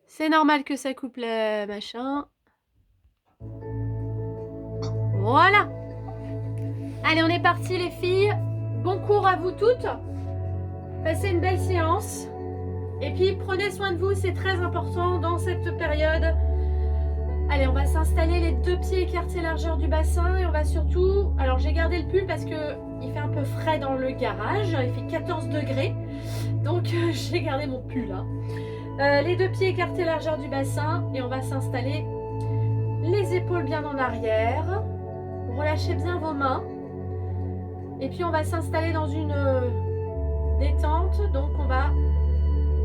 C'est normal que ça coupe le machin. Voilà. Allez, on est parti les filles. Bon cours à vous toutes. Passez une belle séance. Et puis prenez soin de vous, c'est très important dans cette période. Allez, on va s'installer les deux pieds écartés largeur du bassin et on va surtout... Alors j'ai gardé le pull parce que il fait un peu frais dans le garage. Il fait 14 degrés. Donc j'ai gardé mon pull là. Les deux pieds écartés largeur du bassin et on va s'installer les épaules bien en arrière. Relâchez bien vos mains. Et puis on va s'installer dans une détente. Donc on va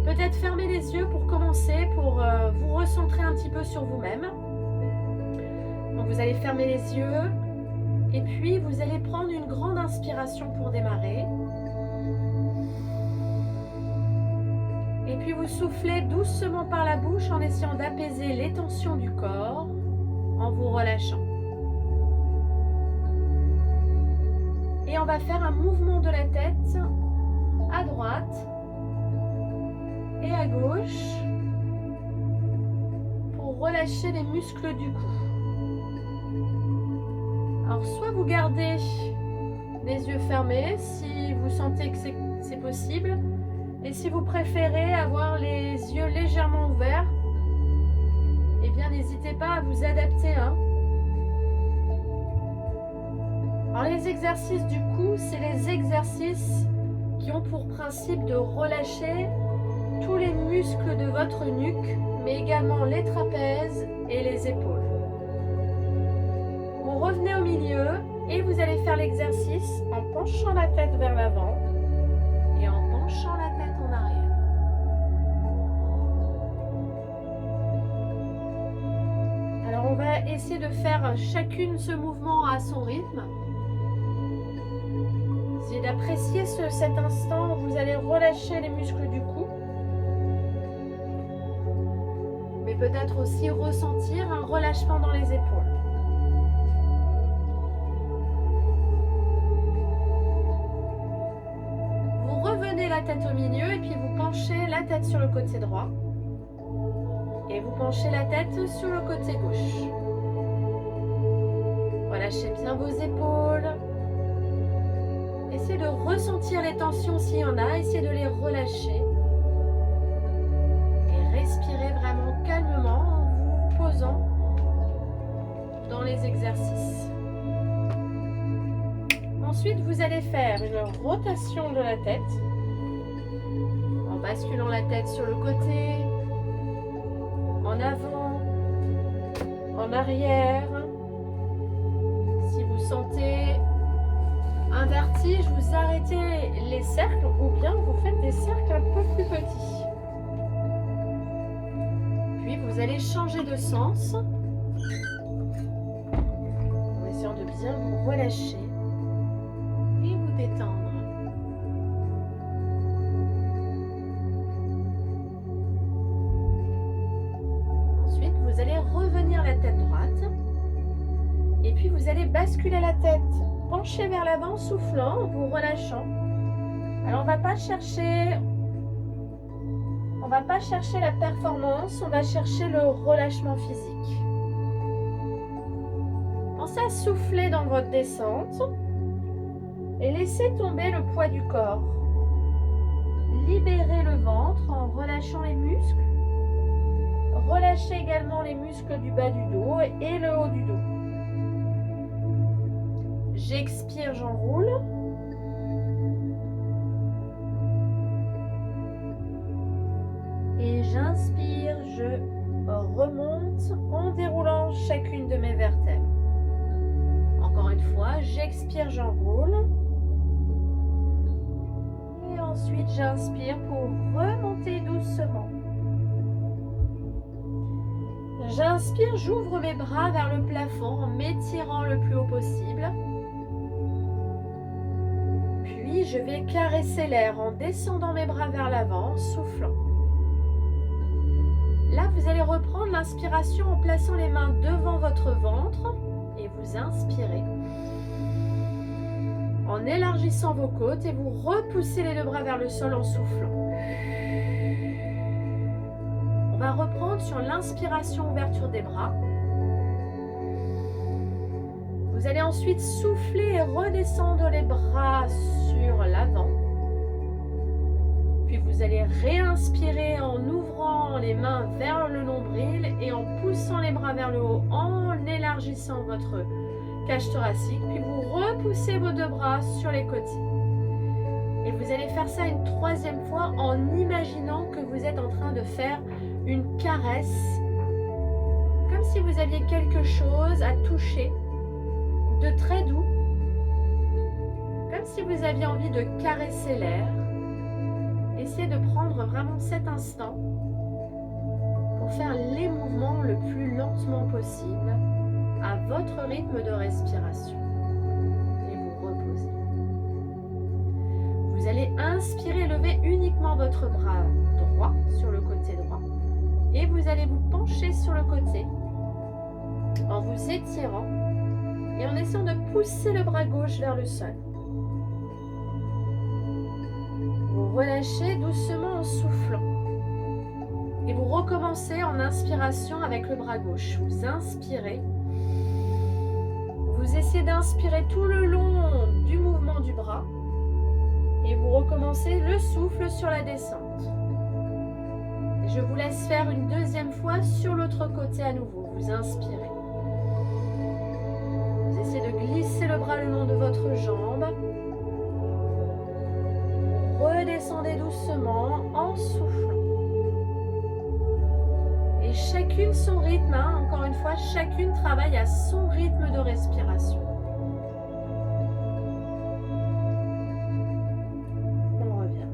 peut-être fermer les yeux pour commencer, pour vous recentrer un petit peu sur vous-même. Donc vous allez fermer les yeux. Et puis vous allez prendre une grande inspiration pour démarrer. Et puis vous soufflez doucement par la bouche en essayant d'apaiser les tensions du corps, en vous relâchant. Et on va faire un mouvement de la tête à droite et à gauche pour relâcher les muscles du cou. Alors soit vous gardez les yeux fermés si vous sentez que c'est possible, et si vous préférez avoir les yeux légèrement ouverts, eh bien n'hésitez pas à vous adapter. Alors les exercices du cou, c'est les exercices qui ont pour principe de relâcher tous les muscles de votre nuque, mais également les trapèzes et les épaules. Vous revenez au milieu et vous allez faire l'exercice en penchant la tête vers l'avant et en penchant la tête en arrière. Alors on va essayer de faire chacune ce mouvement à son rythme. Essayez d'apprécier cet instant où vous allez relâcher les muscles du cou. Mais peut-être aussi ressentir un relâchement dans les épaules. Vous revenez la tête au milieu et puis vous penchez la tête sur le côté droit. Et vous penchez la tête sur le côté gauche. Relâchez bien vos épaules. Essayez de ressentir les tensions s'il y en a, essayez de les relâcher. Et respirez vraiment calmement en vous posant dans les exercices. Ensuite, vous allez faire une rotation de la tête en basculant la tête sur le côté, en avant, en arrière. Si vous sentez un vertige, vous arrêtez les cercles ou bien vous faites des cercles un peu plus petits. Puis vous allez changer de sens en essayant de bien vous relâcher et vous détendre. Ensuite, vous allez revenir la tête droite et puis vous allez basculer la tête pencher vers l'avant, soufflant, en vous relâchant. Alors on va pas chercher la performance, on va chercher le relâchement physique. Pensez à souffler dans votre descente et laissez tomber le poids du corps. Libérez le ventre en relâchant les muscles. Relâchez également les muscles du bas du dos et le haut du dos. J'expire, j'enroule. Et j'inspire, je remonte en déroulant chacune de mes vertèbres. Encore une fois, j'expire, j'enroule. Et ensuite, j'inspire pour remonter doucement. J'inspire, j'ouvre mes bras vers le plafond en m'étirant le plus haut possible. Puis, je vais caresser l'air en descendant mes bras vers l'avant, en soufflant. Là, vous allez reprendre l'inspiration en plaçant les mains devant votre ventre et vous inspirez. En élargissant vos côtes et vous repoussez les deux bras vers le sol en soufflant. On va reprendre sur l'inspiration, ouverture des bras. Vous allez ensuite souffler et redescendre les bras sur l'avant. Puis vous allez réinspirer en ouvrant les mains vers le nombril et en poussant les bras vers le haut, en élargissant votre cage thoracique. Puis vous repoussez vos deux bras sur les côtés. Et vous allez faire ça une troisième fois en imaginant que vous êtes en train de faire une caresse, comme si vous aviez quelque chose à toucher de très doux, comme si vous aviez envie de caresser l'air. Essayez de prendre vraiment cet instant pour faire les mouvements le plus lentement possible à votre rythme de respiration. Et vous reposez. Vous allez inspirer, lever uniquement votre bras droit sur le côté droit. Et vous allez vous pencher sur le côté en vous étirant et en essayant de pousser le bras gauche vers le sol. Vous relâchez doucement en soufflant. Et vous recommencez en inspiration avec le bras gauche. Vous inspirez. Vous essayez d'inspirer tout le long du mouvement du bras. Et vous recommencez le souffle sur la descente. Et je vous laisse faire une deuxième fois sur l'autre côté à nouveau. Vous inspirez. Vous essayez de glisser le bras le long de votre jambe. Redescendez doucement en soufflant. Et chacune son rythme, hein, encore une fois, chacune travaille à son rythme de respiration. On revient.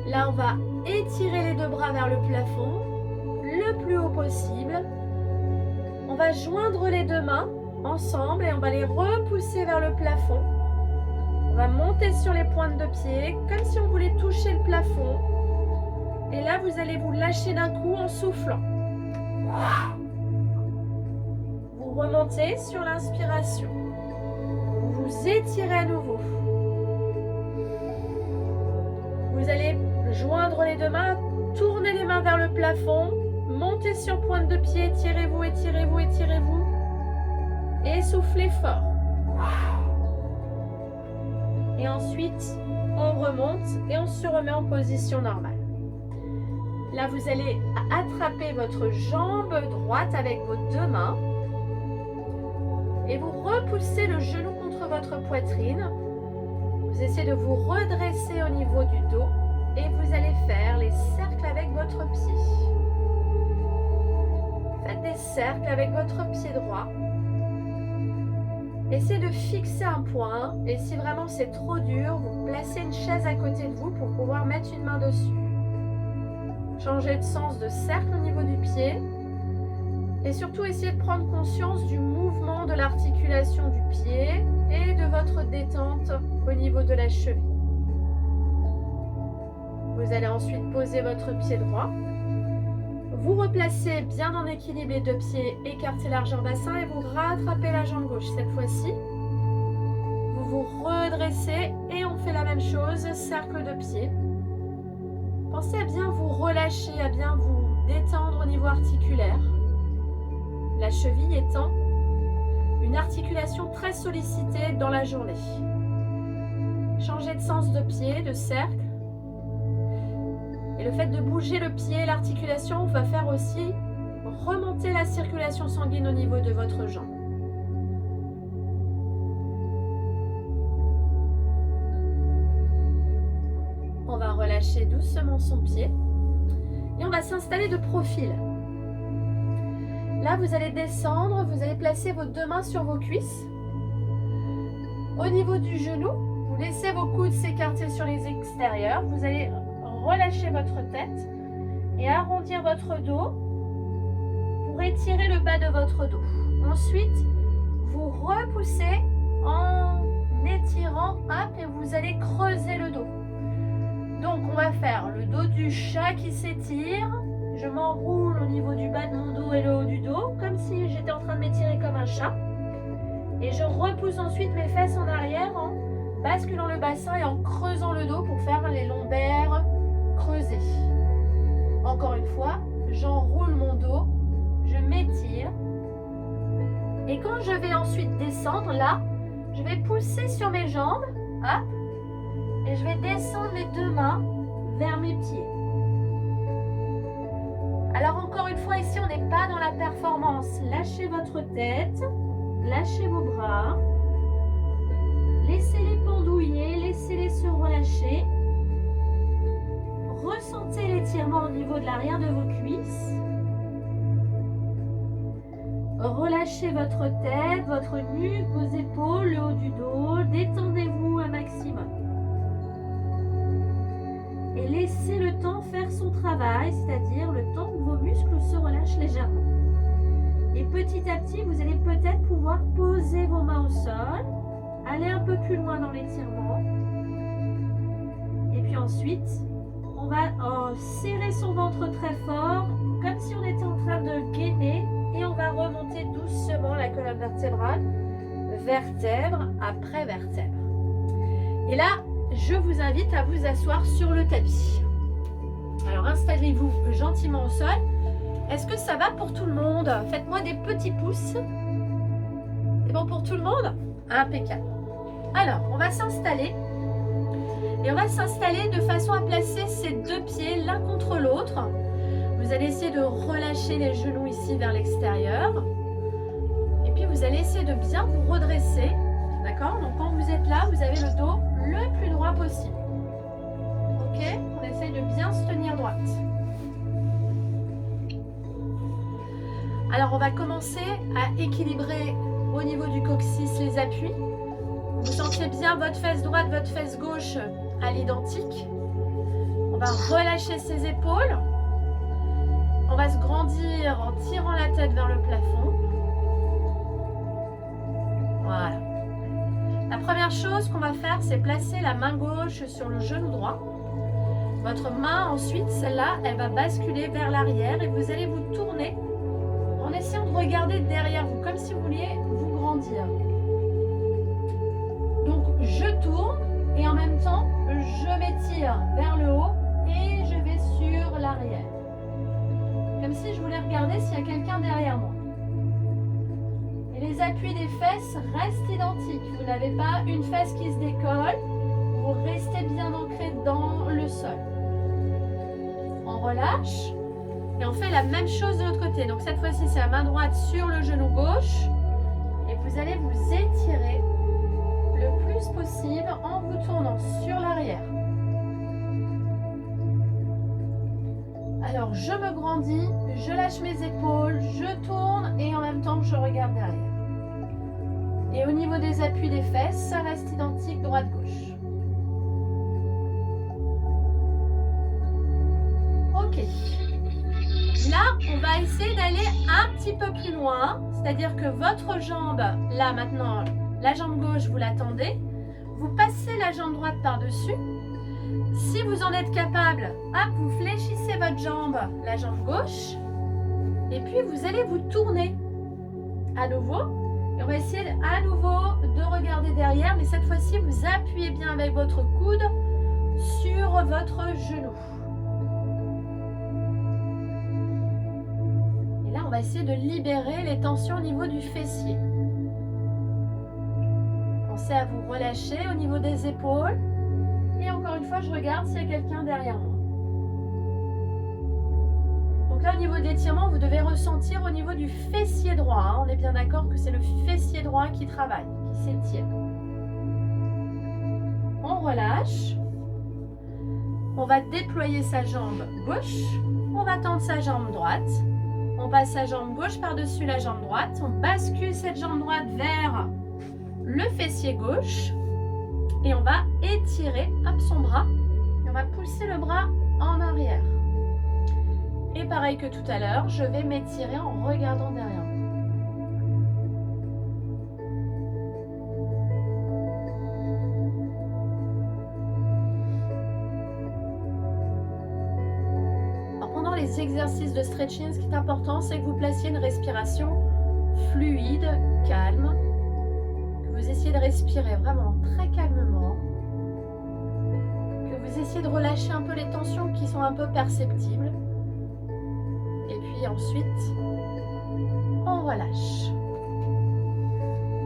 Là, on va étirer les deux bras vers le plafond, le plus haut possible. On va joindre les deux mains ensemble et on va les repousser vers le plafond. On va monter sur les pointes de pied, comme si on voulait toucher le plafond. Et là, vous allez vous lâcher d'un coup en soufflant. Vous remontez sur l'inspiration. Vous vous étirez à nouveau. Vous allez joindre les deux mains, tourner les mains vers le plafond, montez sur pointe de pied, étirez-vous, étirez-vous, étirez-vous. Et soufflez fort. Et ensuite, on remonte et on se remet en position normale. Là, vous allez attraper votre jambe droite avec vos deux mains et vous repoussez le genou contre votre poitrine. Vous essayez de vous redresser au niveau du dos et vous allez faire les cercles avec votre pied. Faites des cercles avec votre pied droit. Essayez de fixer un point et si vraiment c'est trop dur, vous placez une chaise à côté de vous pour pouvoir mettre une main dessus. Changez de sens de cercle au niveau du pied et surtout essayez de prendre conscience du mouvement de l'articulation du pied et de votre détente au niveau de la cheville. Vous allez ensuite poser votre pied droit. Vous replacez bien en équilibre les deux pieds, écartez largeur bassin et vous rattrapez la jambe gauche. Cette fois-ci, vous vous redressez et on fait la même chose, cercle de pied. Pensez à bien vous relâcher, à bien vous détendre au niveau articulaire. La cheville étant une articulation très sollicitée dans la journée. Changez de sens de pied, de cercle. Et le fait de bouger le pied, l'articulation va faire aussi remonter la circulation sanguine au niveau de votre jambe. On va relâcher doucement son pied et on va s'installer de profil. Là, vous allez descendre, vous allez placer vos deux mains sur vos cuisses. Au niveau du genou, vous laissez vos coudes s'écarter sur les extérieurs. Vous allez relâcher votre tête et arrondir votre dos pour étirer le bas de votre dos. Ensuite, vous repoussez en étirant, hop, et vous allez creuser le dos. Donc, on va faire le dos du chat qui s'étire. Je m'enroule au niveau du bas de mon dos et le haut du dos, comme si j'étais en train de m'étirer comme un chat. Et je repousse ensuite mes fesses en arrière en basculant le bassin et en creusant le dos pour faire les lombaires, creuser. Encore une fois, j'enroule mon dos, je m'étire. Et quand je vais ensuite descendre, là, je vais pousser sur mes jambes, hop, et je vais descendre mes deux mains vers mes pieds. Alors encore une fois, ici, on n'est pas dans la performance. Lâchez votre tête, lâchez vos bras, laissez-les pendouiller, laissez-les se relâcher. Ressentez l'étirement au niveau de l'arrière de vos cuisses. Relâchez votre tête, votre nuque, vos épaules, le haut du dos. Détendez-vous un maximum. Et laissez le temps faire son travail, c'est-à-dire le temps que vos muscles se relâchent légèrement. Et petit à petit, vous allez peut-être pouvoir poser vos mains au sol, aller un peu plus loin dans l'étirement. Et puis ensuite, on va serrer son ventre très fort, comme si on était en train de gainer. Et on va remonter doucement la colonne vertébrale, vertèbre après vertèbre. Et là, je vous invite à vous asseoir sur le tapis. Alors installez-vous gentiment au sol. Est-ce que ça va pour tout le monde? Faites-moi des petits pouces. C'est bon pour tout le monde? Impeccable. Alors, on va s'installer. Et on va s'installer de façon à placer ces deux pieds l'un contre l'autre. Vous allez essayer de relâcher les genoux ici vers l'extérieur. Et puis vous allez essayer de bien vous redresser. D'accord? Donc quand vous êtes là, vous avez le dos le plus droit possible. Ok? On essaye de bien se tenir droite. Alors on va commencer à équilibrer au niveau du coccyx les appuis. Vous sentez bien votre fesse droite, votre fesse gauche à l'identique. On va relâcher ses épaules. On va se grandir en tirant la tête vers le plafond. Voilà. La première chose qu'on va faire, c'est placer la main gauche sur le genou droit. Votre main, ensuite, celle-là, elle va basculer vers l'arrière et vous allez vous tourner en essayant de regarder derrière vous, comme si vous vouliez vous grandir. Donc, je tourne et en même temps, je m'étire vers le haut et je vais sur l'arrière. Comme si je voulais regarder s'il y a quelqu'un derrière moi. Et les appuis des fesses restent identiques. Vous n'avez pas une fesse qui se décolle. Vous restez bien ancré dans le sol. On relâche. Et on fait la même chose de l'autre côté. Donc cette fois-ci, c'est la main droite sur le genou gauche. Et vous allez vous étirer le plus possible en vous tournant sur l'arrière. Alors, je me grandis, je lâche mes épaules, je tourne et en même temps, je regarde derrière. Et au niveau des appuis des fesses, ça reste identique droite-gauche. Ok. Là, on va essayer d'aller un petit peu plus loin. C'est-à-dire que votre jambe, là maintenant, la jambe gauche, vous la tendez. Vous passez la jambe droite par-dessus. Si vous en êtes capable, hop, vous fléchissez votre jambe, la jambe gauche, et puis vous allez vous tourner à nouveau. Et on va essayer à nouveau de regarder derrière, mais cette fois-ci, vous appuyez bien avec votre coude sur votre genou. Et là, on va essayer de libérer les tensions au niveau du fessier. Pensez à vous relâcher au niveau des épaules. Et encore une fois, je regarde s'il y a quelqu'un derrière moi. Donc là, au niveau de l'étirement, vous devez ressentir au niveau du fessier droit. Hein. On est bien d'accord que c'est le fessier droit qui travaille, qui s'étire. On relâche. On va déployer sa jambe gauche. On va tendre sa jambe droite. On passe sa jambe gauche par-dessus la jambe droite. On bascule cette jambe droite vers le fessier gauche. Et on va étirer hop, son bras. Et on va pousser le bras en arrière. Et pareil que tout à l'heure, je vais m'étirer en regardant derrière moi. Alors pendant les exercices de stretching, ce qui est important, c'est que vous placiez une respiration fluide, calme. Que vous essayez de respirer vraiment très calmement. Que vous essayer de relâcher un peu les tensions qui sont un peu perceptibles. Et puis ensuite, on relâche.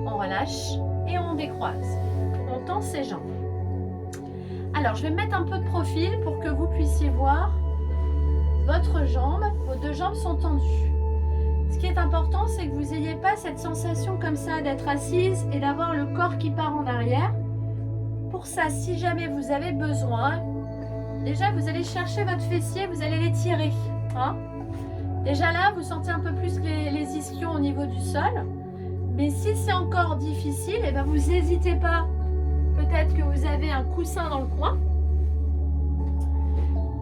On relâche et on décroise. On tend ses jambes. Alors, je vais mettre un peu de profil pour que vous puissiez voir votre jambe. Vos deux jambes sont tendues. Ce qui est important, c'est que vous n'ayez pas cette sensation comme ça d'être assise et d'avoir le corps qui part en arrière. Pour ça, si jamais vous avez besoin, déjà vous allez chercher votre fessier, vous allez l'étirer. Hein? Déjà là, vous sentez un peu plus les ischions au niveau du sol. Mais si c'est encore difficile, eh bien vous n'hésitez pas. Peut-être que vous avez un coussin dans le coin.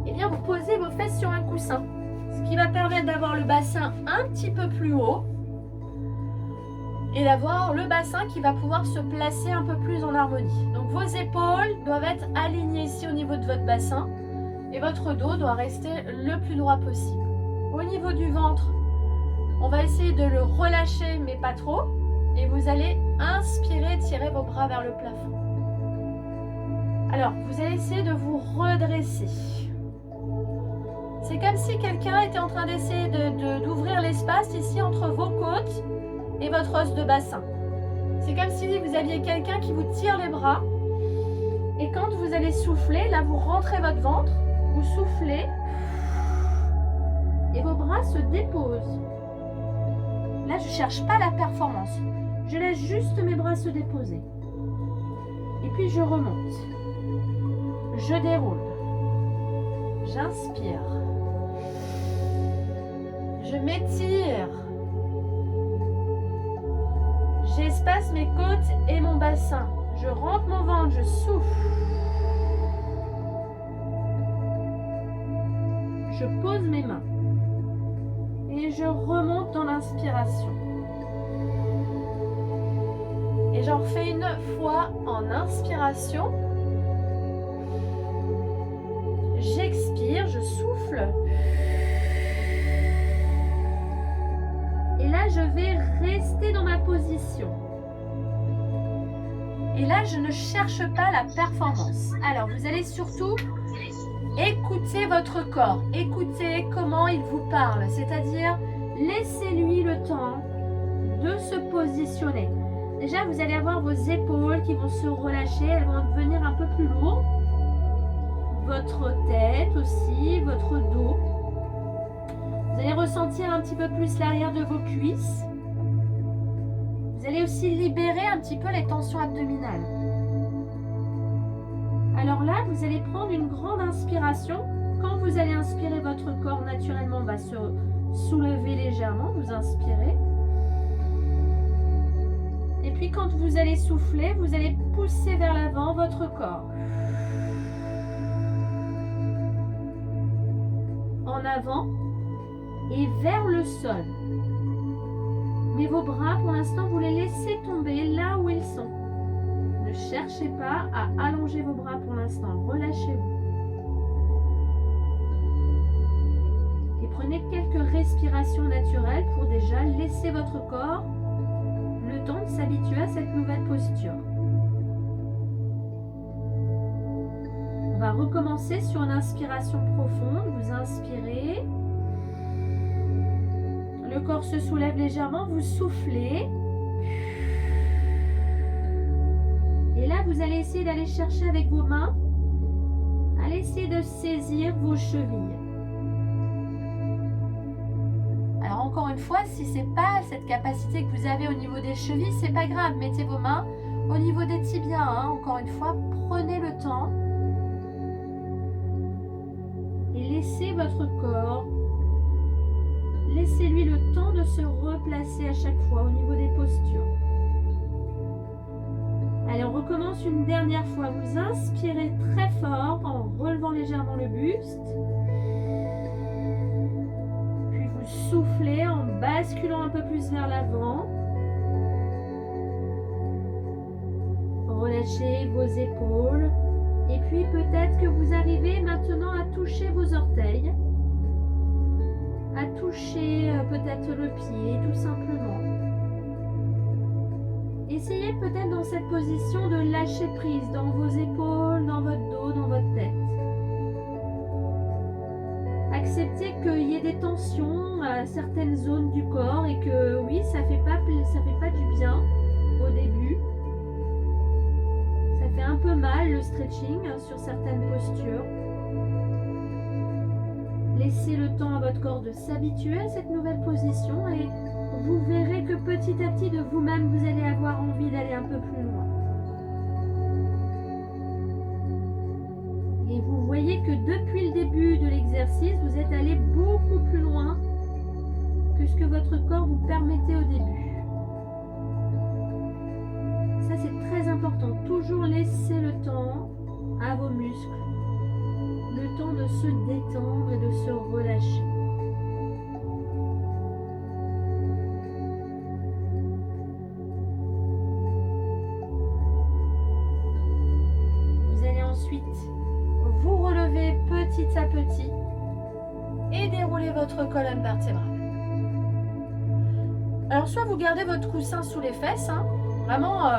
Eh bien, vous posez vos fesses sur un coussin. Ce qui va permettre d'avoir le bassin un petit peu plus haut. Et d'avoir le bassin qui va pouvoir se placer un peu plus en harmonie. Donc vos épaules doivent être alignées ici au niveau de votre bassin. Et votre dos doit rester le plus droit possible. Au niveau du ventre, on va essayer de le relâcher, mais pas trop. Et vous allez inspirer, tirer vos bras vers le plafond. Alors, vous allez essayer de vous redresser. C'est comme si quelqu'un était en train d'essayer d'ouvrir l'espace ici entre vos côtes et votre os de bassin. C'est comme si vous aviez quelqu'un qui vous tire les bras. Et quand vous allez souffler, là vous rentrez votre ventre, vous soufflez et vos bras se déposent. Là, je ne cherche pas la performance. Je laisse juste mes bras se déposer. Et puis je remonte. Je déroule. J'inspire. Je m'étire. J'espace mes côtes et mon bassin. Je rentre mon ventre, je souffle. Je pose mes mains. Et je remonte dans l'inspiration. Et j'en refais une fois en inspiration. J'expire, je souffle. Et là, je vais rester dans ma position. Et là, je ne cherche pas la performance. Alors, vous allez surtout écouter votre corps. Écoutez comment il vous parle. C'est-à-dire, laissez-lui le temps de se positionner. Déjà, vous allez avoir vos épaules qui vont se relâcher. Elles vont devenir un peu plus lourdes. Votre tête aussi, votre dos. Vous allez ressentir un petit peu plus l'arrière de vos cuisses. Vous allez aussi libérer un petit peu les tensions abdominales. Alors là, vous allez prendre une grande inspiration. Quand vous allez inspirer, votre corps naturellement va se soulever légèrement. Vous inspirez. Et puis quand vous allez souffler, vous allez pousser vers l'avant votre corps. En avant et vers le sol. Mais vos bras, pour l'instant, vous les laissez tomber là où ils sont. Ne cherchez pas à allonger vos bras pour l'instant. Relâchez-vous. Et prenez quelques respirations naturelles pour déjà laisser votre corps le temps de s'habituer à cette nouvelle posture. On va recommencer sur une inspiration profonde. Vous inspirez. Le corps se soulève légèrement. Vous soufflez. Et là, vous allez essayer d'aller chercher avec vos mains. Allez essayer de saisir vos chevilles. Alors encore une fois, si ce n'est pas cette capacité que vous avez au niveau des chevilles, c'est pas grave. Mettez vos mains au niveau des tibias. Encore une fois, prenez le temps. Et laissez votre corps, laissez-lui le temps de se replacer à chaque fois au niveau des postures. Allez, on recommence une dernière fois. Vous inspirez très fort en relevant légèrement le buste. Puis vous soufflez en basculant un peu plus vers l'avant. Relâchez vos épaules. Et puis peut-être que vous arrivez maintenant à toucher vos orteils, à toucher peut-être le pied tout simplement. Essayez peut-être dans cette position de lâcher prise dans vos épaules, dans votre dos, dans votre tête. accepter qu'il y ait des tensions à certaines zones du corps et que oui, ça fait pas du bien au début. Ça fait un peu mal le stretching sur certaines postures. Laissez le temps à votre corps de s'habituer à cette nouvelle position et vous verrez que petit à petit de vous-même, vous allez avoir envie d'aller un peu plus loin. Et vous voyez que depuis le début de l'exercice, vous êtes allé beaucoup plus loin que ce que votre corps vous permettait au début. Ça, c'est très important. Toujours laisser le temps à vos muscles, le temps de se détendre et de se relâcher. Vous allez ensuite vous relever petit à petit et dérouler votre colonne vertébrale. Alors soit vous gardez votre coussin sous les fesses, hein. Vraiment,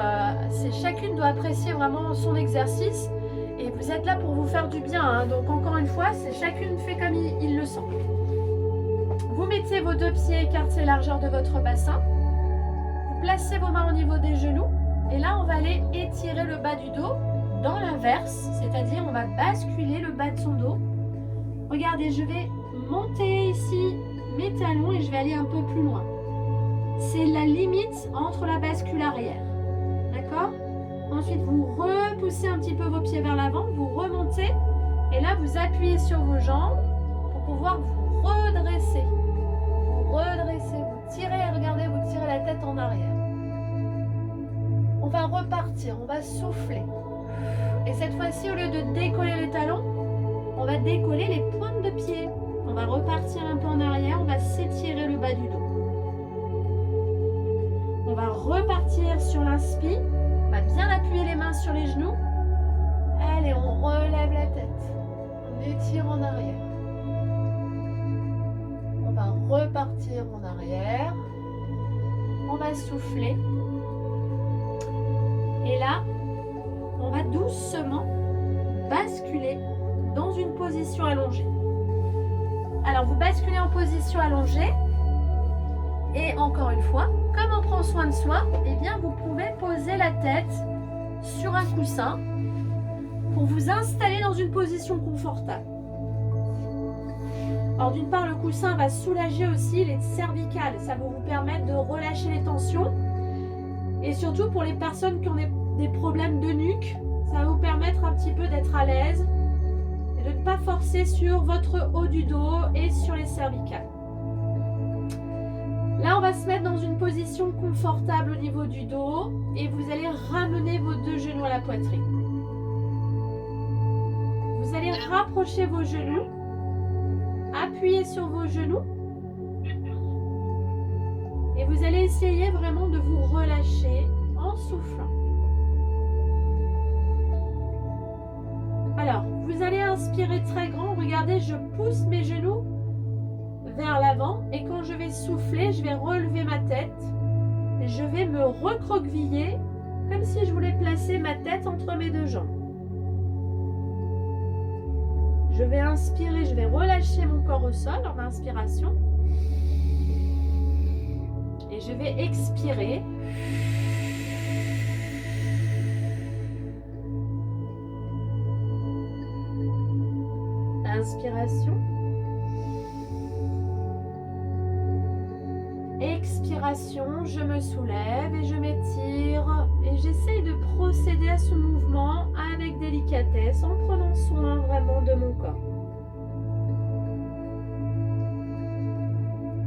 chacune doit apprécier vraiment son exercice et vous êtes là pour vous faire du bien, hein. Donc encore une fois, chacune fait comme il le sent. Vous mettez vos deux pieds écartés largeur de votre bassin, vous placez vos mains au niveau des genoux et là on va aller étirer le bas du dos dans l'inverse, c'est-à-dire on va basculer le bas de son dos. Regardez, je vais monter ici mes talons et je vais aller un peu plus loin. C'est la limite entre la bascule arrière. D'accord? Ensuite, vous repoussez un petit peu vos pieds vers l'avant, vous remontez et là, vous appuyez sur vos jambes pour pouvoir vous redresser. Vous redressez, vous tirez, regardez, vous tirez la tête en arrière. On va repartir, on va souffler. Et cette fois-ci, au lieu de décoller les talons, on va décoller les pointes de pied. On va repartir un peu en arrière, on va s'étirer le bas du dos. On va repartir sur l'inspire, on va bien appuyer les mains sur les genoux. Allez, on relève la tête, on étire en arrière. On va repartir en arrière, on va souffler. Et là, on va doucement basculer dans une position allongée. Alors, vous basculez en position allongée. Et encore une fois, comme on prend soin de soi, eh bien, vous pouvez poser la tête sur un coussin pour vous installer dans une position confortable. Alors, d'une part, le coussin va soulager aussi les cervicales. Ça va vous permettre de relâcher les tensions. Et surtout, pour les personnes qui ont des problèmes de nuque, ça va vous permettre un petit peu d'être à l'aise et de ne pas forcer sur votre haut du dos et sur les cervicales. Là, on va se mettre dans une position confortable au niveau du dos et vous allez ramener vos deux genoux à la poitrine. Vous allez rapprocher vos genoux, appuyer sur vos genoux et vous allez essayer vraiment de vous relâcher en soufflant. Alors, vous allez inspirer très grand. Regardez, je pousse mes genoux vers l'avant et quand je vais souffler, je vais relever ma tête. Je vais me recroqueviller comme si je voulais placer ma tête entre mes deux jambes. Je vais inspirer, je vais relâcher mon corps au sol en inspiration. Et je vais expirer. Inspiration. Expiration, je me soulève et je m'étire et j'essaye de procéder à ce mouvement avec délicatesse en prenant soin vraiment de mon corps.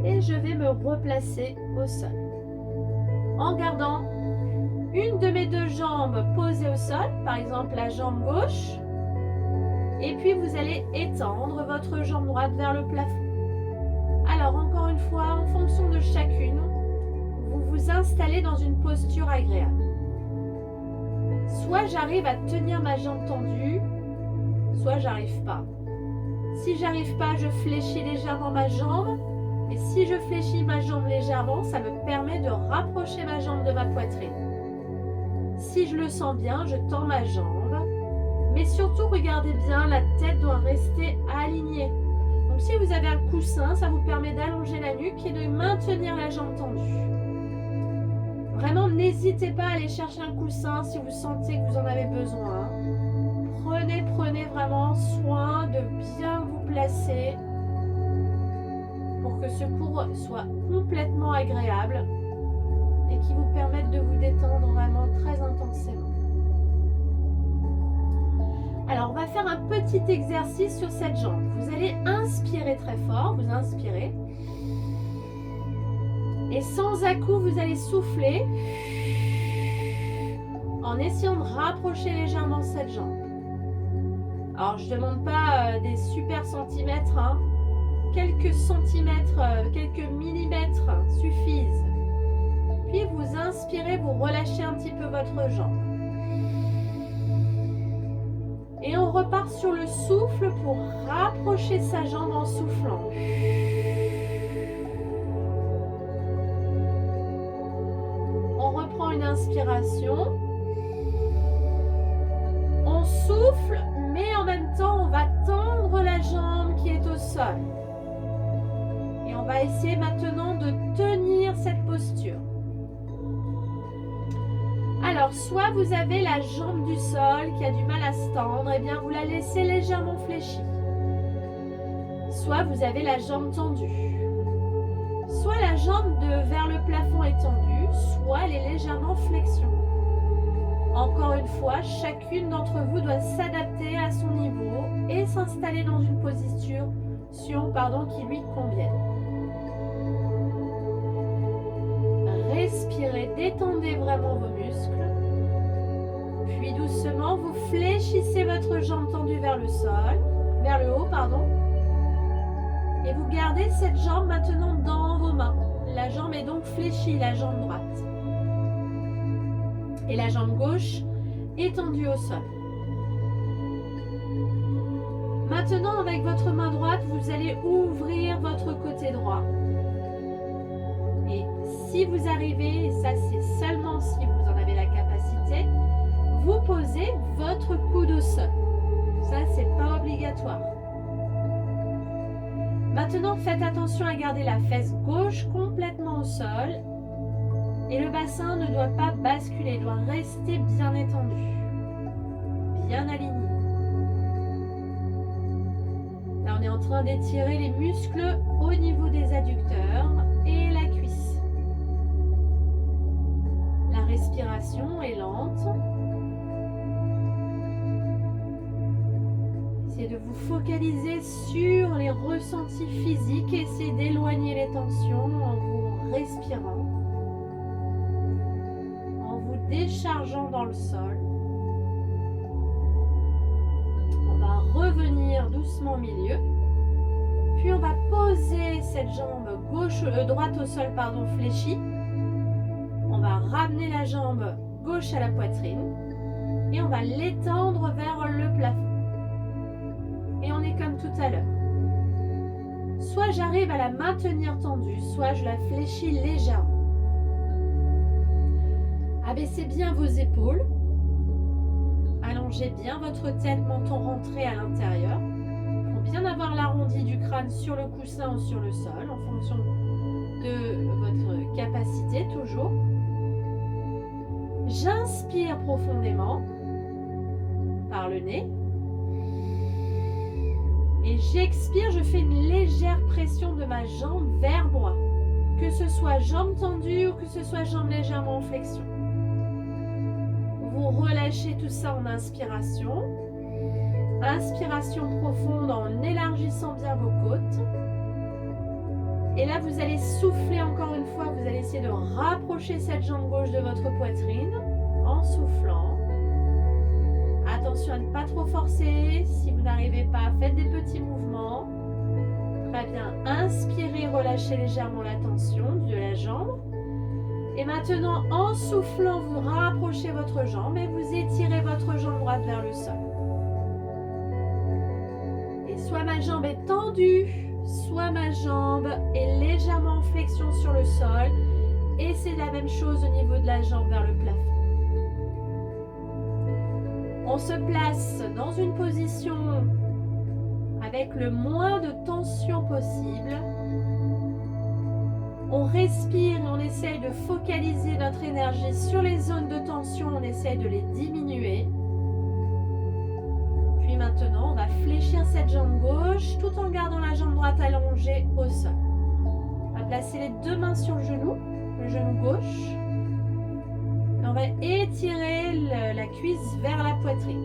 Et je vais me replacer au sol en gardant une de mes deux jambes posée au sol, par exemple la jambe gauche, et puis vous allez étendre votre jambe droite vers le plafond. Alors encore une fois, en fonction de chacune, vous vous installez dans une posture agréable. Soit j'arrive à tenir ma jambe tendue, soit j'arrive pas. Si j'arrive pas, je fléchis légèrement ma jambe. Et si je fléchis ma jambe légèrement, ça me permet de rapprocher ma jambe de ma poitrine. Si je le sens bien, je tends ma jambe. Mais surtout, regardez bien, la tête doit rester alignée. Donc si vous avez un coussin, ça vous permet d'allonger la nuque et de maintenir la jambe tendue. Vraiment, n'hésitez pas à aller chercher un coussin si vous sentez que vous en avez besoin. Prenez vraiment soin de bien vous placer pour que ce cours soit complètement agréable et qui vous permette de vous détendre vraiment très intensément. Alors, on va faire un petit exercice sur cette jambe. Vous allez inspirer très fort, vous inspirez. Et sans à-coup, vous allez souffler en essayant de rapprocher légèrement cette jambe. Alors, je ne demande pas des super centimètres, hein. Quelques centimètres, quelques millimètres suffisent. Puis, vous inspirez, vous relâchez un petit peu votre jambe. Et on repart sur le souffle pour rapprocher sa jambe en soufflant. On reprend une inspiration. On souffle, mais en même temps, on va tendre la jambe qui est au sol. Et on va essayer maintenant de tenir cette posture. Alors, soit vous avez la jambe du sol qui a du mal à se tendre, et bien vous la laissez légèrement fléchie. Soit vous avez la jambe tendue. Soit la jambe vers le plafond est tendue, soit elle est légèrement flexion. Encore une fois, chacune d'entre vous doit s'adapter à son niveau et s'installer dans une position qui lui convienne. Respirez, détendez vraiment vos muscles. Puis doucement, vous fléchissez votre jambe tendue vers le sol, vers le haut, pardon. Et vous gardez cette jambe maintenant dans vos mains. La jambe est donc fléchie, la jambe droite. Et la jambe gauche est tendue au sol. Maintenant, avec votre main droite, vous allez ouvrir votre côté droit. Et si vous arrivez, et ça c'est seulement si vous en avez la capacité, vous posez votre coude au sol. Ça, c'est pas obligatoire. Maintenant, faites attention à garder la fesse gauche complètement au sol. Et le bassin ne doit pas basculer, il doit rester bien étendu, bien aligné. Là, on est en train d'étirer les muscles au niveau des adducteurs et la cuisse. La respiration est lente. Essayez de vous focaliser sur les ressentis physiques et essayez d'éloigner les tensions en vous respirant, en vous déchargeant dans le sol. On va revenir doucement au milieu. Puis on va poser cette jambe droite au sol, fléchie. On va ramener la jambe gauche à la poitrine et on va l'étendre vers le plafond. Et on est comme tout à l'heure. Soit j'arrive à la maintenir tendue, soit je la fléchis légèrement. Abaissez bien vos épaules. Allongez bien votre tête, menton rentré à l'intérieur. Il faut bien avoir l'arrondi du crâne sur le coussin ou sur le sol, en fonction de votre capacité toujours. J'inspire profondément par le nez. Et j'expire, je fais une légère pression de ma jambe vers moi. Que ce soit jambe tendue ou que ce soit jambe légèrement en flexion. Vous relâchez tout ça en inspiration. Inspiration profonde en élargissant bien vos côtes. Et là, vous allez souffler encore une fois. Vous allez essayer de rapprocher cette jambe gauche de votre poitrine en soufflant. Attention à ne pas trop forcer. Si vous n'arrivez pas, faites des petits mouvements. Très bien. Inspirez, relâchez légèrement la tension de la jambe. Et maintenant, en soufflant, vous rapprochez votre jambe et vous étirez votre jambe droite vers le sol. Et soit ma jambe est tendue, soit ma jambe est légèrement en flexion sur le sol. Et c'est la même chose au niveau de la jambe vers le plafond. On se place dans une position avec le moins de tension possible. On respire et on essaye de focaliser notre énergie sur les zones de tension, on essaye de les diminuer. Puis maintenant, on va fléchir cette jambe gauche tout en gardant la jambe droite allongée au sol. On va placer les deux mains sur le genou gauche. Et on va étirer la cuisse vers la poitrine.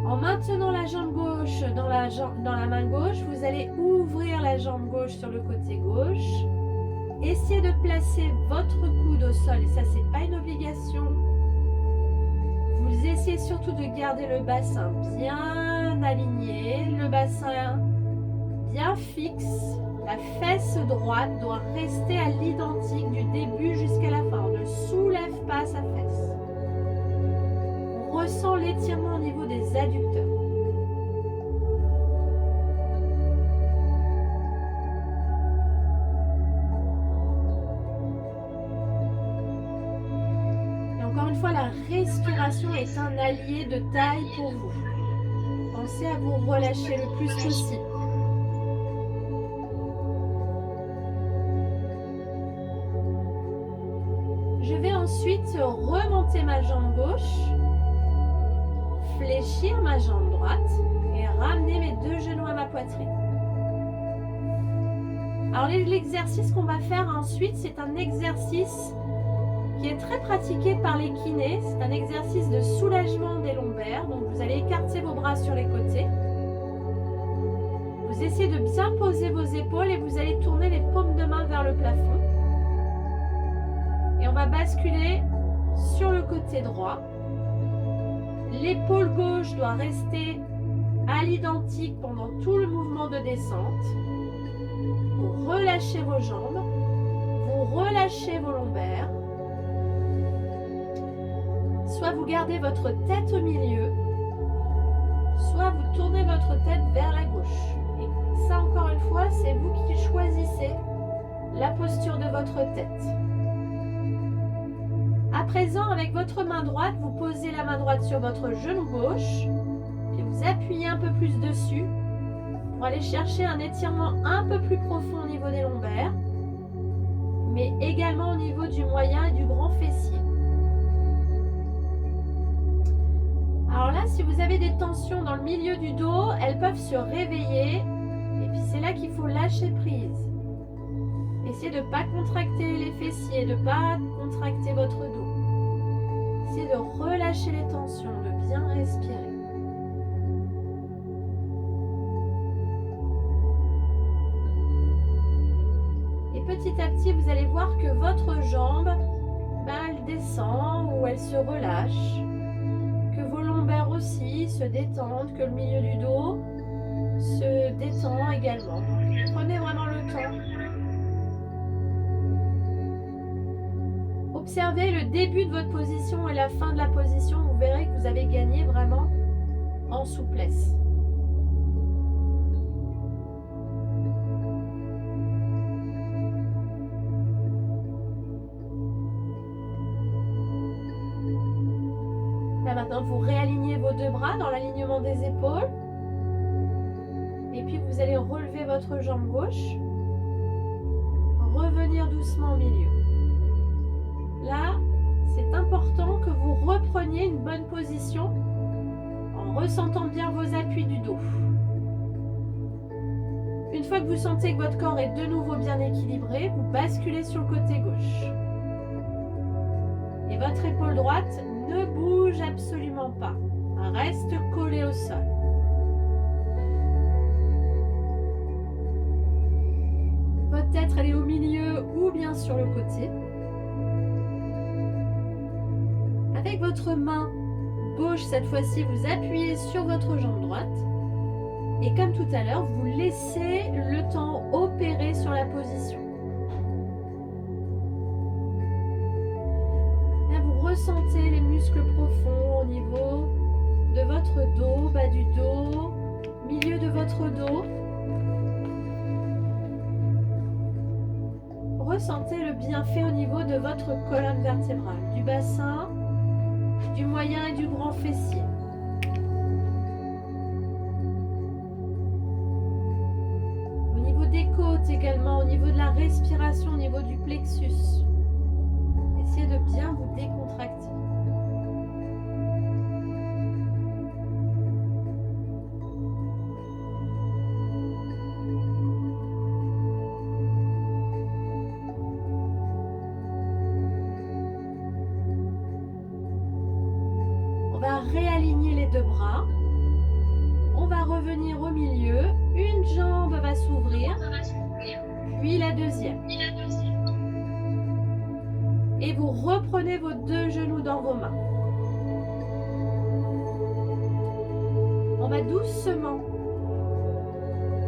En maintenant la jambe gauche dans la main gauche, vous allez ouvrir la jambe gauche sur le côté gauche. Essayez de placer votre coude au sol, et ça, c'est pas une obligation. Vous essayez surtout de garder le bassin bien aligné, le bassin bien fixe. La fesse droite doit rester à l'identique du début jusqu'à la fin. On ne soulève pas sa fesse. On ressent l'étirement au niveau des adducteurs. Et encore une fois, la respiration est un allié de taille pour vous. Pensez à vous relâcher le plus possible. Je vais ensuite remonter ma jambe gauche, fléchir ma jambe droite et ramener mes deux genoux à ma poitrine. Alors l'exercice qu'on va faire ensuite, c'est un exercice qui est très pratiqué par les kinés. C'est un exercice de soulagement des lombaires. Donc vous allez écarter vos bras sur les côtés. Vous essayez de bien poser vos épaules et vous allez tourner les paumes de main vers le plafond. Et on va basculer sur le côté droit. L'épaule gauche doit rester à l'identique pendant tout le mouvement de descente. Vous relâchez vos jambes, vous relâchez vos lombaires. Soit vous gardez votre tête au milieu, soit vous tournez votre tête vers la gauche. Et ça, encore une fois, c'est vous qui choisissez la posture de votre tête. À présent, avec votre main droite, vous posez la main droite sur votre genou gauche, puis vous appuyez un peu plus dessus pour aller chercher un étirement un peu plus profond au niveau des lombaires, mais également au niveau du moyen et du grand fessier. Alors là, si vous avez des tensions dans le milieu du dos, elles peuvent se réveiller, et puis c'est là qu'il faut lâcher prise. Essayez de ne pas contracter les fessiers, de ne pas contracter votre dos. Essayez de relâcher les tensions, de bien respirer. Et petit à petit, vous allez voir que votre jambe, elle descend ou elle se relâche. Que vos lombaires aussi se détendent, que le milieu du dos se détend également. Prenez vraiment le temps. Observez le début de votre position et la fin de la position. Vous verrez que vous avez gagné vraiment en souplesse. Là maintenant, vous réalignez vos deux bras dans l'alignement des épaules. Et puis vous allez relever votre jambe gauche. Revenir doucement au milieu. Là, c'est important que vous repreniez une bonne position en ressentant bien vos appuis du dos. Une fois que vous sentez que votre corps est de nouveau bien équilibré, vous basculez sur le côté gauche. Et votre épaule droite ne bouge absolument pas. Reste collée au sol. Votre tête, elle est au milieu ou bien sur le côté. Avec votre main gauche, cette fois-ci, vous appuyez sur votre jambe droite. Et comme tout à l'heure, vous laissez le temps opérer sur la position. Là, vous ressentez les muscles profonds au niveau de votre dos, bas du dos, milieu de votre dos. Ressentez le bienfait au niveau de votre colonne vertébrale, du bassin, du moyen et du grand fessier. niveau des côtes également, au niveau de la respiration, au niveau du plexus. Essayez de bien vous décontracter. On va réaligner les deux bras. On va revenir au milieu. Une jambe va s'ouvrir, puis la deuxième. Et vous reprenez vos deux genoux dans vos mains. On va doucement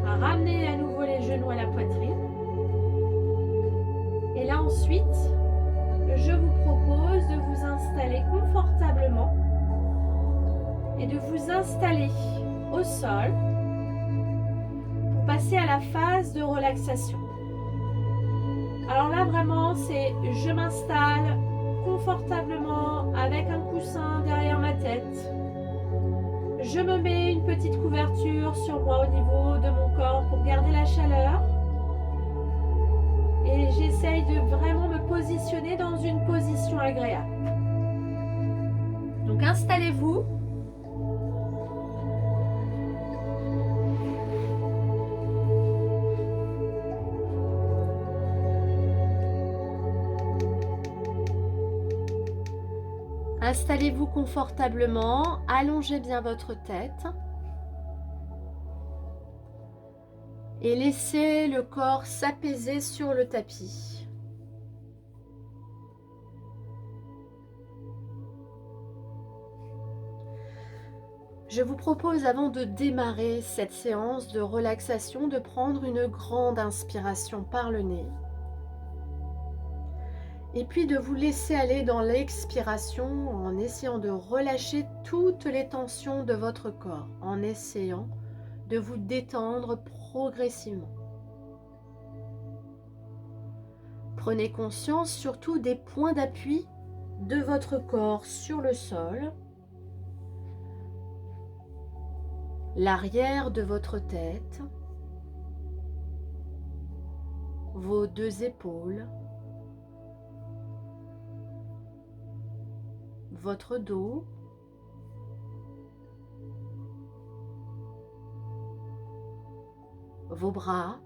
ramener à nouveau les genoux à la poitrine. Et là ensuite, je vous propose de vous installer confortablement et de vous installer au sol pour passer à la phase de relaxation. Alors là vraiment c'est je m'installe confortablement avec un coussin derrière ma tête. Je me mets une petite couverture sur moi au niveau de mon corps pour garder la chaleur. Et j'essaye de vraiment me positionner dans une position agréable. Donc installez-vous. Installez-vous confortablement, allongez bien votre tête et laissez le corps s'apaiser sur le tapis. Je vous propose, avant de démarrer cette séance de relaxation, de prendre une grande inspiration par le nez. Et puis de vous laisser aller dans l'expiration en essayant de relâcher toutes les tensions de votre corps, en essayant de vous détendre progressivement. Prenez conscience surtout des points d'appui de votre corps sur le sol, l'arrière de votre tête, vos deux épaules, votre dos, vos bras,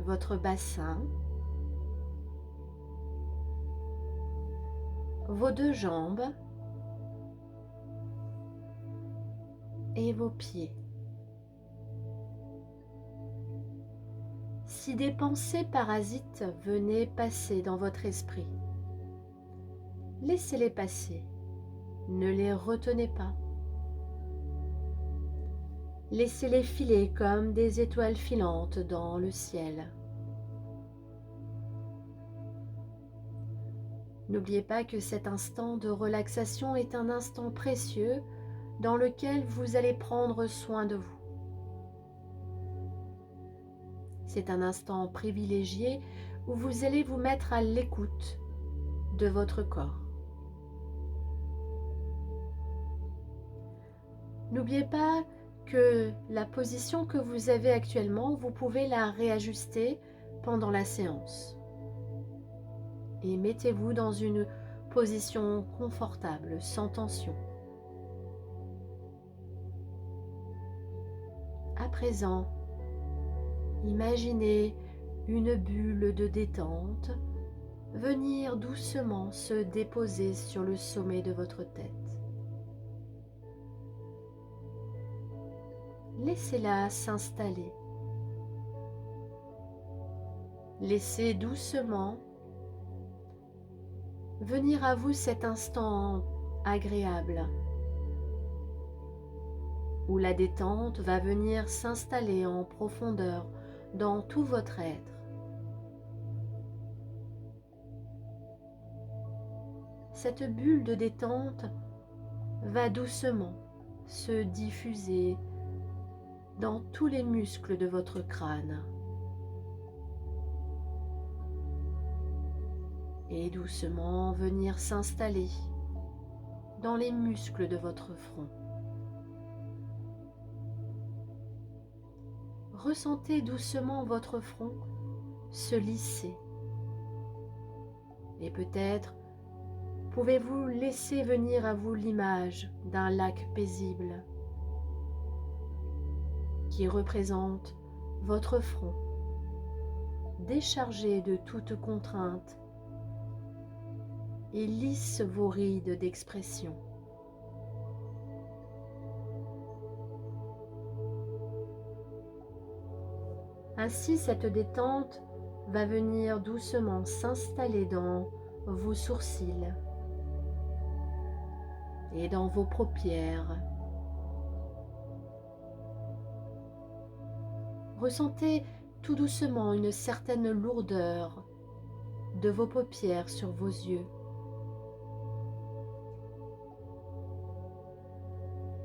votre bassin, vos deux jambes et vos pieds. Si des pensées parasites venaient passer dans votre esprit, laissez-les passer, ne les retenez pas. Laissez-les filer comme des étoiles filantes dans le ciel. N'oubliez pas que cet instant de relaxation est un instant précieux dans lequel vous allez prendre soin de vous. C'est un instant privilégié où vous allez vous mettre à l'écoute de votre corps. N'oubliez pas que la position que vous avez actuellement, vous pouvez la réajuster pendant la séance. Et mettez-vous dans une position confortable, sans tension. À présent, imaginez une bulle de détente venir doucement se déposer sur le sommet de votre tête. Laissez-la s'installer. Laissez doucement venir à vous cet instant agréable où la détente va venir s'installer en profondeur dans tout votre être. Cette bulle de détente va doucement se diffuser dans tous les muscles de votre crâne et doucement venir s'installer dans les muscles de votre front. ressentez doucement votre front se lisser. Et peut-être pouvez-vous laisser venir à vous l'image d'un lac paisible qui représente votre front, déchargé de toute contrainte et lisse vos rides d'expression. Ainsi, cette détente va venir doucement s'installer dans vos sourcils et dans vos paupières. Ressentez tout doucement une certaine lourdeur de vos paupières sur vos yeux.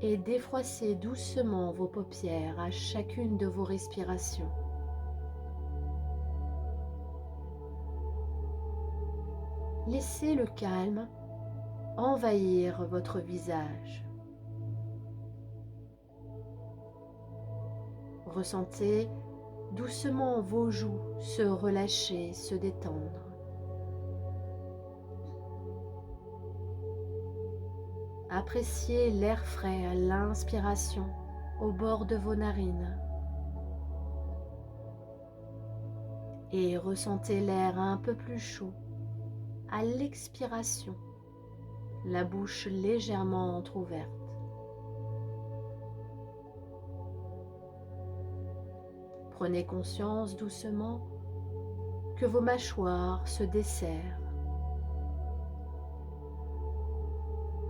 Et défroissez doucement vos paupières à chacune de vos respirations. Laissez le calme envahir votre visage. Ressentez doucement vos joues se relâcher, se détendre. Appréciez l'air frais à l'inspiration au bord de vos narines. Et ressentez l'air un peu plus chaud à l'expiration, la bouche légèrement entrouverte. Prenez conscience doucement que vos mâchoires se desserrent,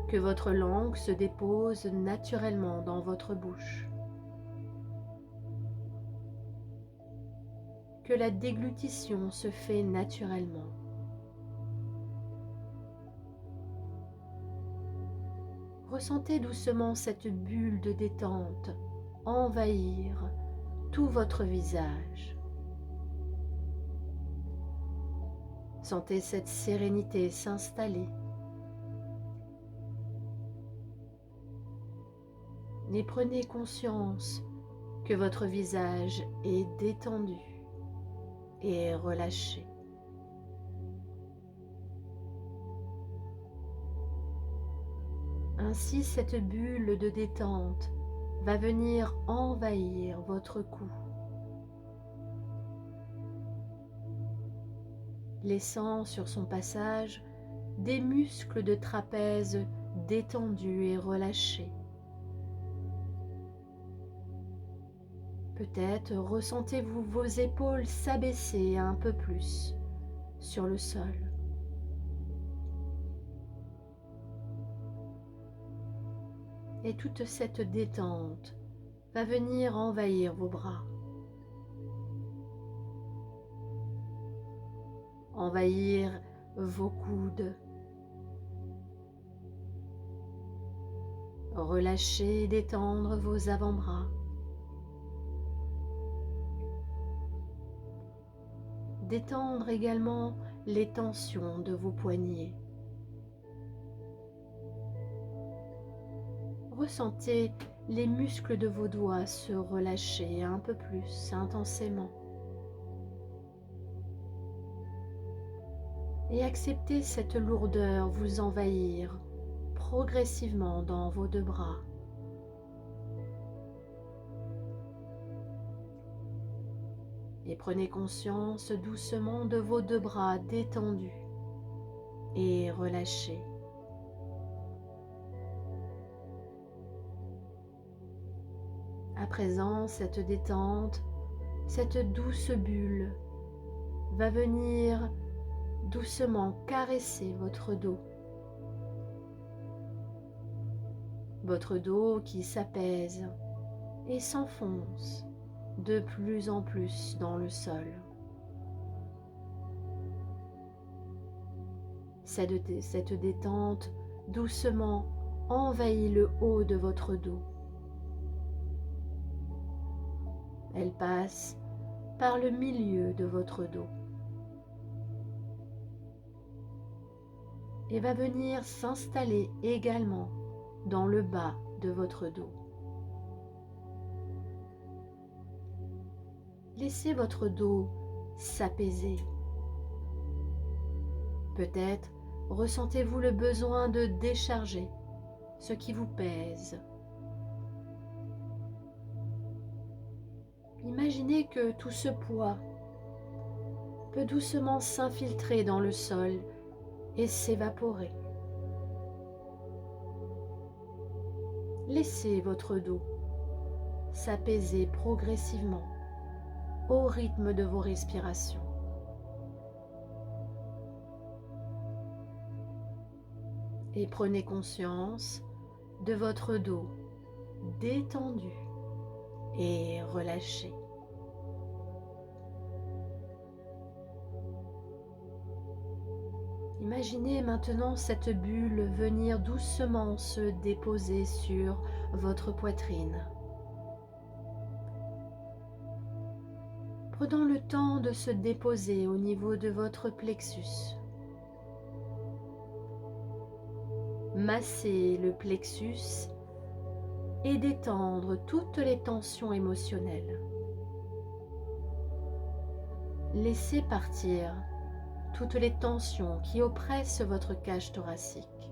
que votre langue se dépose naturellement dans votre bouche, que la déglutition se fait naturellement. Ressentez doucement cette bulle de détente envahir tout votre visage. Sentez cette sérénité s'installer. Et prenez conscience que votre visage est détendu et relâché. Ainsi, cette bulle de détente va venir envahir votre cou, laissant sur son passage des muscles de trapèze détendus et relâchés. Peut-être ressentez-vous vos épaules s'abaisser un peu plus sur le sol. Et toute cette détente va venir envahir vos bras, envahir vos coudes, relâcher et détendre vos avant-bras, détendre également les tensions de vos poignets. Ressentez les muscles de vos doigts se relâcher un peu plus intensément. Et acceptez cette lourdeur vous envahir progressivement dans vos deux bras. Et prenez conscience doucement de vos deux bras détendus et relâchés. À présent, cette détente, cette douce bulle va venir doucement caresser votre dos. Votre dos qui s'apaise et s'enfonce de plus en plus dans le sol. Cette détente doucement envahit le haut de votre dos. Elle passe par le milieu de votre dos et va venir s'installer également dans le bas de votre dos. Laissez votre dos s'apaiser. Peut-être ressentez-vous le besoin de décharger ce qui vous pèse. Imaginez que tout ce poids peut doucement s'infiltrer dans le sol et s'évaporer. Laissez votre dos s'apaiser progressivement au rythme de vos respirations. Et prenez conscience de votre dos détendu et relâché. Imaginez maintenant cette bulle venir doucement se déposer sur votre poitrine. Prenons le temps de se déposer au niveau de votre plexus. Massez le plexus et détendre toutes les tensions émotionnelles. Laissez partir toutes les tensions qui oppressent votre cage thoracique.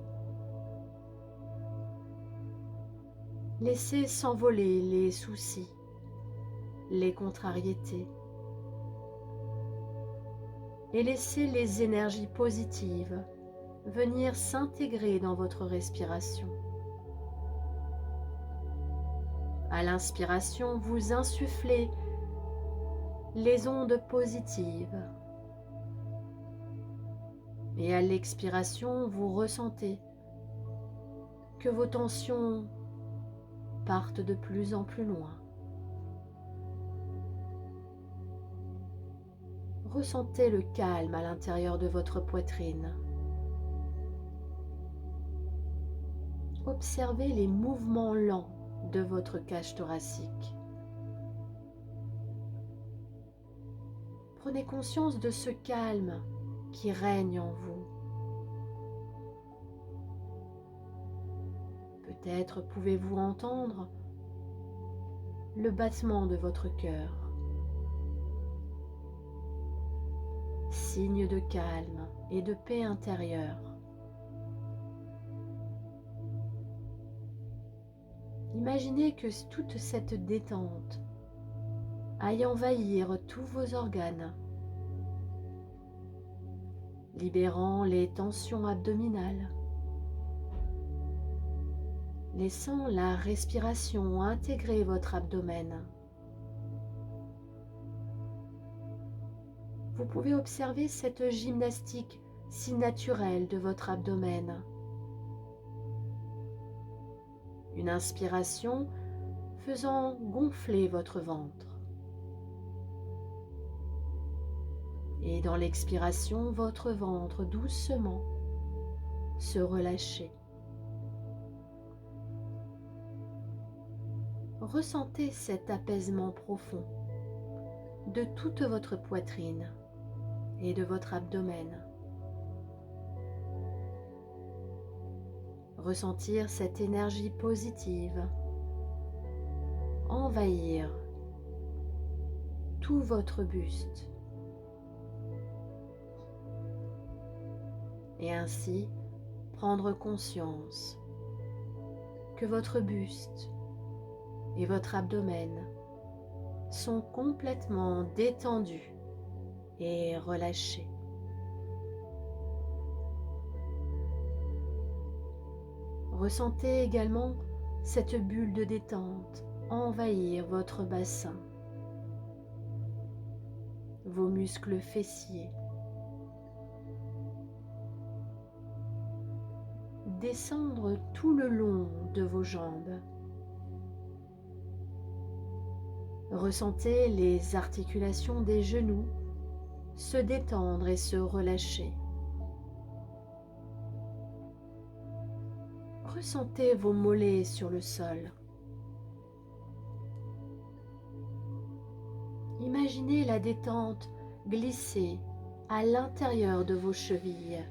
Laissez s'envoler les soucis, les contrariétés, et laissez les énergies positives venir s'intégrer dans votre respiration. À l'inspiration, vous insufflez les ondes positives. Et à l'expiration, vous ressentez que vos tensions partent de plus en plus loin. Ressentez le calme à l'intérieur de votre poitrine. Observez les mouvements lents de votre cage thoracique. Prenez conscience de ce calme qui règne en vous. Peut-être pouvez-vous entendre le battement de votre cœur, signe de calme et de paix intérieure. Imaginez que toute cette détente aille envahir tous vos organes, libérant les tensions abdominales, laissant la respiration intégrer votre abdomen. Vous pouvez observer cette gymnastique si naturelle de votre abdomen. Une inspiration faisant gonfler votre ventre. Et dans l'expiration, votre ventre doucement se relâcher. Ressentez cet apaisement profond de toute votre poitrine et de votre abdomen. Ressentir cette énergie positive envahir tout votre buste. Et ainsi prendre conscience que votre buste et votre abdomen sont complètement détendus et relâchés. Ressentez également cette bulle de détente envahir votre bassin, vos muscles fessiers, descendre tout le long de vos jambes. Ressentez les articulations des genoux se détendre et se relâcher. Ressentez vos mollets sur le sol. Imaginez la détente glisser à l'intérieur de vos chevilles.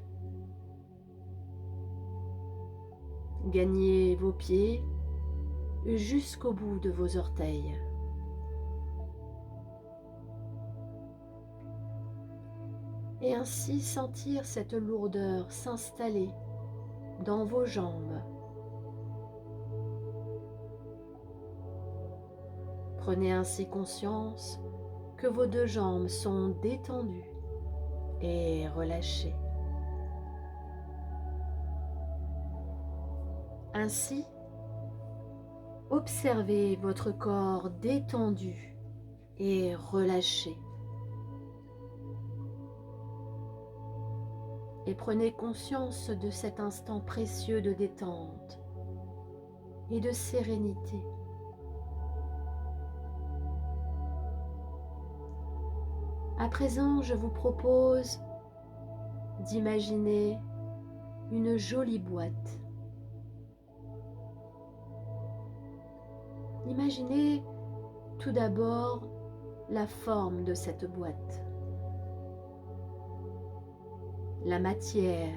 Gagnez vos pieds jusqu'au bout de vos orteils. et ainsi sentir cette lourdeur s'installer dans vos jambes. Prenez ainsi conscience que vos deux jambes sont détendues et relâchées. Ainsi, observez votre corps détendu et relâché. Et prenez conscience de cet instant précieux de détente et de sérénité. À présent, je vous propose d'imaginer une jolie boîte. Imaginez tout d'abord la forme de cette boîte, la matière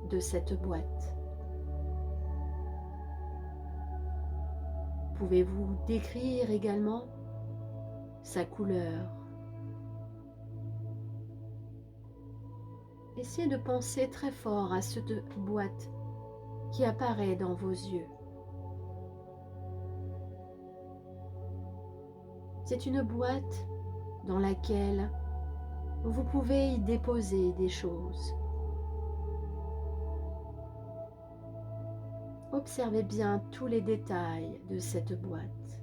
de cette boîte. Pouvez-vous décrire également sa couleur? Essayez de penser très fort à cette boîte qui apparaît dans vos yeux. C'est une boîte dans laquelle vous pouvez y déposer des choses. Observez bien tous les détails de cette boîte.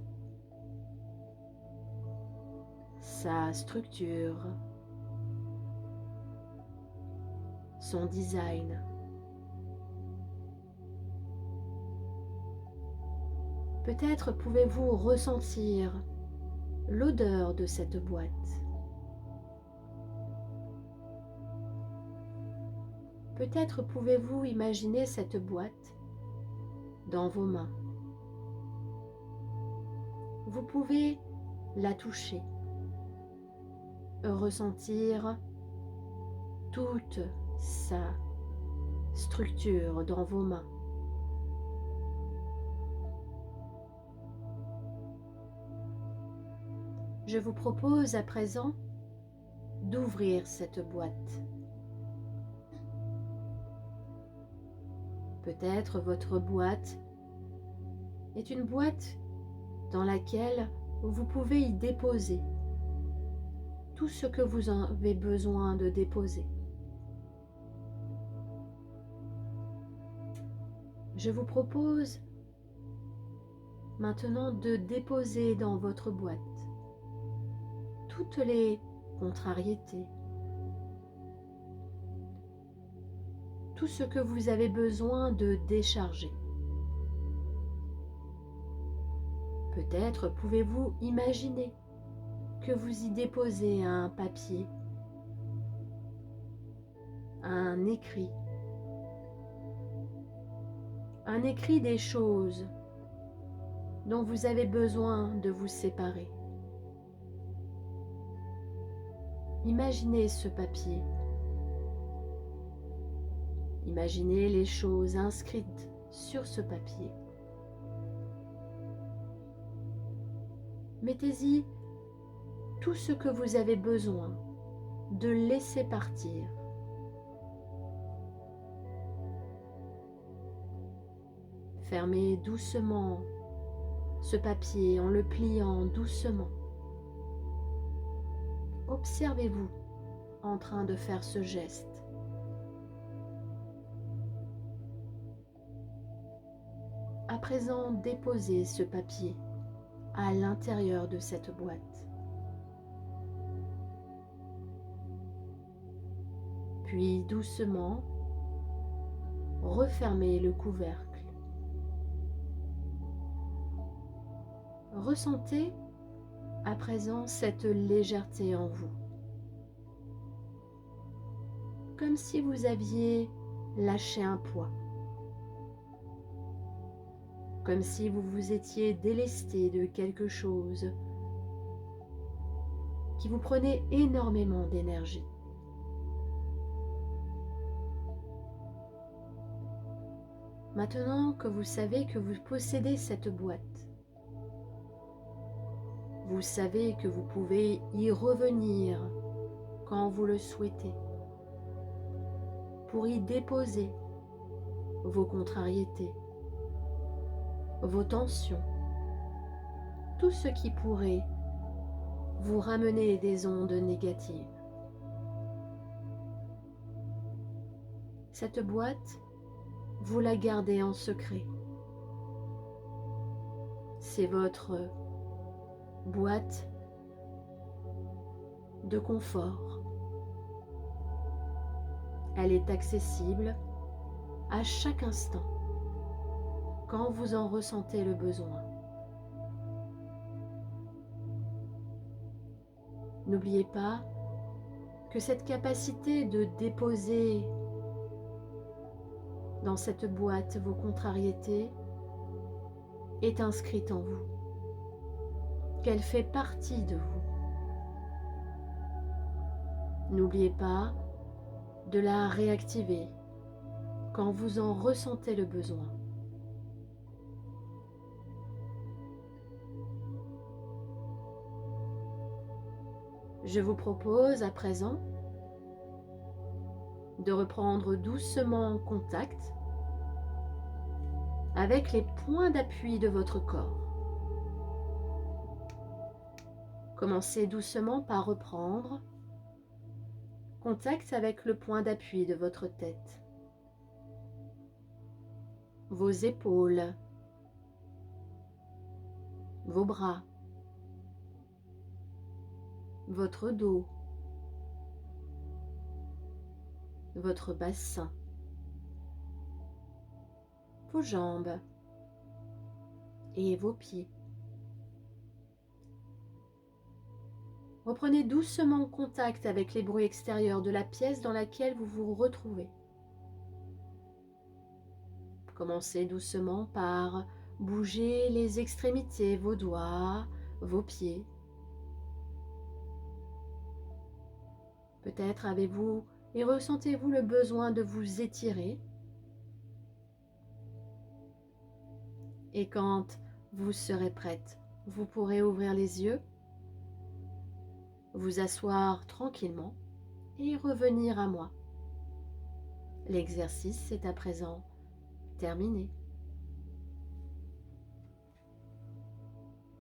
Sa structure, son design. Peut-être pouvez-vous ressentir l'odeur de cette boîte. Peut-être pouvez-vous imaginer cette boîte dans vos mains. Vous pouvez la toucher, ressentir toute sa structure dans vos mains. Je vous propose à présent d'ouvrir cette boîte. Peut-être votre boîte est une boîte dans laquelle vous pouvez y déposer tout ce que vous avez besoin de déposer. Je vous propose maintenant de déposer dans votre boîte toutes les contrariétés, tout ce que vous avez besoin de décharger. Peut-être pouvez-vous imaginer que vous y déposez un papier, un écrit des choses dont vous avez besoin de vous séparer. Imaginez ce papier. Imaginez les choses inscrites sur ce papier. Mettez-y tout ce que vous avez besoin de laisser partir. Fermez doucement ce papier en le pliant doucement. Observez-vous en train de faire ce geste. À présent, déposez ce papier à l'intérieur de cette boîte. Puis doucement, refermez le couvercle. Ressentez à présent cette légèreté en vous, comme si vous aviez lâché un poids, comme si vous vous étiez délesté de quelque chose qui vous prenait énormément d'énergie. Maintenant que vous savez que vous possédez cette boîte, vous savez que vous pouvez y revenir quand vous le souhaitez. pour y déposer vos contrariétés, vos tensions, tout ce qui pourrait vous ramener des ondes négatives. Cette boîte, vous la gardez en secret. C'est votre boîte de confort. Elle est accessible à chaque instant quand vous en ressentez le besoin. N'oubliez pas que cette capacité de déposer dans cette boîte vos contrariétés est inscrite en vous, qu'elle fait partie de vous. N'oubliez pas de la réactiver quand vous en ressentez le besoin. Je vous propose à présent de reprendre doucement contact avec les points d'appui de votre corps. Commencez doucement par reprendre contact avec le point d'appui de votre tête, vos épaules, vos bras, votre dos, votre bassin, vos jambes et vos pieds. Reprenez doucement contact avec les bruits extérieurs de la pièce dans laquelle vous vous retrouvez. Commencez doucement par bouger les extrémités, vos doigts, vos pieds. Peut-être avez-vous et ressentez-vous le besoin de vous étirer. Et quand vous serez prête, vous pourrez ouvrir les yeux, vous asseoir tranquillement et revenir à moi. L'exercice est à présent terminé.